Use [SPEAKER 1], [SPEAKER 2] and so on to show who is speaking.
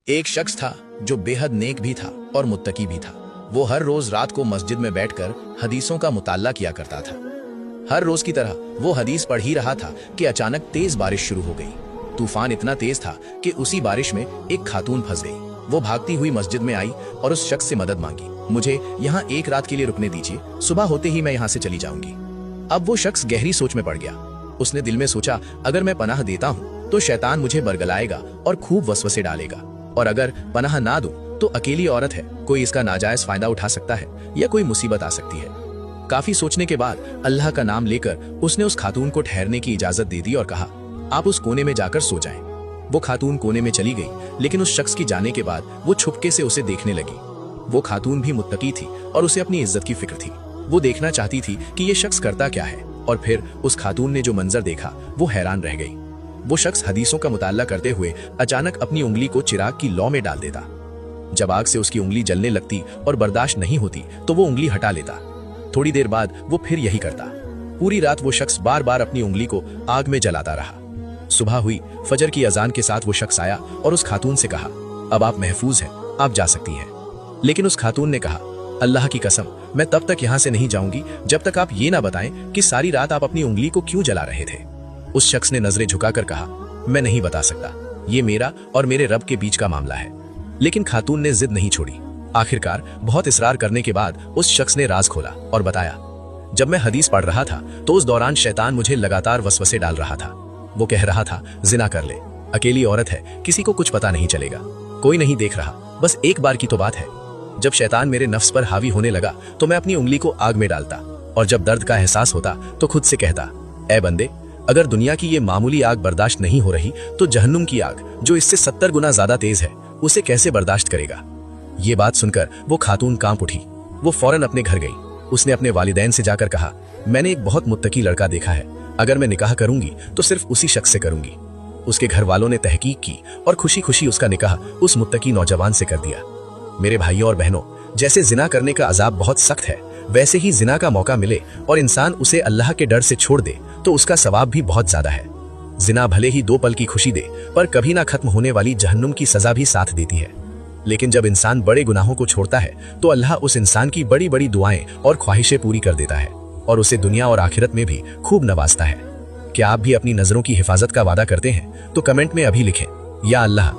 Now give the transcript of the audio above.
[SPEAKER 1] एक शख्स था जो बेहद नेक भी था और मुत्तकी भी था। वो हर रोज रात को मस्जिद में बैठकर हदीसों का मुताल्ला किया करता था। हर रोज की तरह वो हदीस पढ़ ही रहा था कि अचानक तेज बारिश शुरू हो गई। तूफान इतना तेज था कि उसी बारिश में एक खातून फंस गई। वो भागती हुई मस्जिद में आई और उस शख्स से मदद मांगी, मुझे यहाँ एक रात के लिए रुकने दीजिए, सुबह होते ही मैं यहाँ से चली जाऊंगी। अब वो शख्स गहरी सोच में पड़ गया। उसने दिल में सोचा, अगर मैं पनाह देता हूँ तो शैतान मुझे बरगलाएगा और खूब वसवसे डालेगा, और अगर पनाह ना दूं तो अकेली औरत है, कोई इसका नाजायज फायदा उठा सकता है या कोई मुसीबत आ सकती है। काफी सोचने के बाद अल्लाह का नाम लेकर उसने उस खातून को ठहरने की इजाजत दे दी और कहा, आप उस कोने में जाकर सो जाएं। वो खातून कोने में चली गई, लेकिन उस शख्स की जाने के बाद वो छुपके से उसे देखने लगी। वो खातून भी मुत्तकी थी और उसे अपनी इज्जत की फिक्र थी। वो देखना चाहती थी कि ये शख्स करता क्या है, और फिर उस खातून ने जो मंजर देखा वो हैरान रह गई। वो शख्स हदीसों का मुताल्ला करते हुए अचानक अपनी उंगली को चिराग की लौ में डाल देता। जब आग से उसकी उंगली जलने लगती और बर्दाश्त नहीं होती तो वो उंगली हटा लेता। थोड़ी देर बाद वो फिर यही करता। पूरी रात वो शख्स बार बार अपनी उंगली को आग में जलाता रहा। सुबह हुई, फजर की अजान के साथ वो शख्स आया और उस खातून से कहा, अब आप महफूज हैं, आप जा सकती हैं। लेकिन उस खातून ने कहा, अल्लाह की कसम, मैं तब तक यहाँ से नहीं जाऊंगी जब तक आप ये ना बताएं कि सारी रात आप अपनी उंगली को क्यों जला रहे थे। उस शख्स ने नजरें झुकाकर कहा, मैं नहीं बता सकता, ये मेरा और मेरे रब के बीच का मामला है। लेकिन खातून ने जिद नहीं छोड़ी। आखिरकार बहुत इसरार करने के बाद उस शख्स ने राज खोला और बताया, जब मैं हदीस पढ़ रहा था तो उस दौरान शैतान मुझे लगातार वसवसे डाल रहा था। वो कह रहा था, जिना कर ले, अकेली औरत है, किसी को कुछ पता नहीं चलेगा, कोई नहीं देख रहा, बस एक बार की तो बात है। जब शैतान मेरे नफ्स पर हावी होने लगा तो मैं अपनी उंगली को आग में डालता, और जब दर्द का एहसास होता तो खुद से कहता, ऐ बंदे, अगर दुनिया की ये मामूली आग बर्दाश्त नहीं हो रही तो जहन्नुम की आग, जो इससे 70 गुना ज्यादा तेज है, उसे कैसे बर्दाश्त करेगा। ये बात सुनकर वो खातून कांप उठी। वो फौरन अपने घर गई। उसने अपने वालिदैन से जाकर कहा, मैंने एक बहुत मुत्तकी लड़का देखा है, अगर मैं निकाह करूंगी तो सिर्फ उसी शख्स से करूंगी। उसके घर वालों ने तहकीक की और खुशी खुशी उसका निकाह उस मुत्तकी नौजवान से कर दिया। मेरे भाइयों और बहनों, जैसे जिना करने का अजाब बहुत सख्त है, वैसे ही जिना का मौका मिले और इंसान उसे अल्लाह के डर से छोड़ दे तो उसका सवाब भी बहुत ज्यादा है। जिना भले ही 2 पल की खुशी दे, पर कभी ना खत्म होने वाली जहन्नुम की सजा भी साथ देती है। लेकिन जब इंसान बड़े गुनाहों को छोड़ता है तो अल्लाह उस इंसान की बड़ी बड़ी दुआएं और ख्वाहिशें पूरी कर देता है और उसे दुनिया और आखिरत में भी खूब नवाजता है। क्या आप भी अपनी नजरों की हिफाजत का वादा करते हैं? तो कमेंट में अभी लिखें, या अल्लाह